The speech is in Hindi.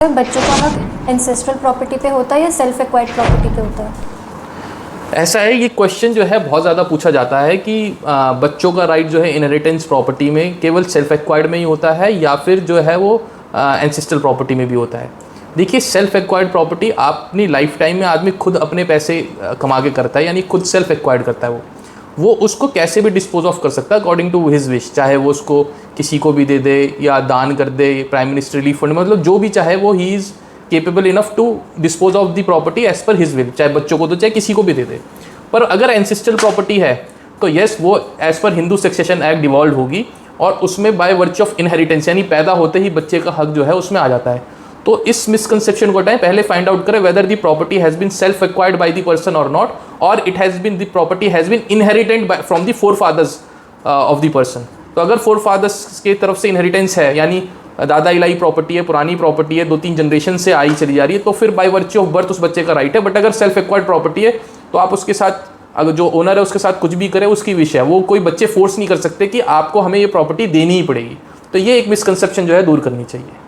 बच्चों का हक एंसेस्ट्रल प्रॉपर्टी पे होता है या सेल्फ एक्वायर्ड प्रॉपर्टी पे होता है? ऐसा है, ये क्वेश्चन जो है बहुत ज़्यादा पूछा जाता है कि बच्चों का राइट जो है इनहेरिटेंस प्रॉपर्टी में केवल सेल्फ एक्वायर्ड में ही होता है या फिर जो है वो एंसेस्ट्रल प्रॉपर्टी में भी होता है। देखिए, सेल्फ एक्वायर्ड प्रॉपर्टी अपनी लाइफ टाइम में आदमी खुद अपने पैसे कमा के करता है, यानी खुद सेल्फ एक्वायर्ड करता है। वो उसको कैसे भी डिस्पोज ऑफ कर सकता है अकॉर्डिंग टू हिज विश, चाहे वो उसको किसी को भी दे दे या दान कर दे, प्राइम मिनिस्टर रिलीफ फंड, मतलब जो भी चाहे वो ही is capable enough to dispose of the property as per his will, चाहे बच्चों को दो चाहे किसी को भी दे दे। पर अगर एंसेस्ट्रल प्रॉपर्टी है तो यस, वो as per Hindu succession act devolve होगी और उसमें बाय वर्च्यू ऑफ इनहेरिटेंस यानी पैदा होते ही बच्चे का हक जो है उसमें आ जाता है। तो इस मिसकंसेप्शन को हटाएं, पहले फाइंड आउट करें whether the property has been self acquired by the person और नॉट, और it has been the property has been inherited from the forefathers of the person. तो अगर फोर फादर्स की तरफ से इनहेरिटेंस है, यानी दादा इलाई प्रॉपर्टी है, पुरानी प्रॉपर्टी है, 2-3 जनरेशन से आई चली जा रही है, तो फिर बाय वर्च्यू ऑफ बर्थ उस बच्चे का राइट है। बट अगर सेल्फ एक्वायर्ड प्रॉपर्टी है तो आप उसके साथ, अगर जो ओनर है उसके साथ कुछ भी करे उसकी विश है, वो कोई बच्चे फोर्स नहीं कर सकते कि आपको हमें ये प्रॉपर्टी देनी ही पड़ेगी। तो ये एक मिसकंसेप्शन जो है दूर करनी चाहिए।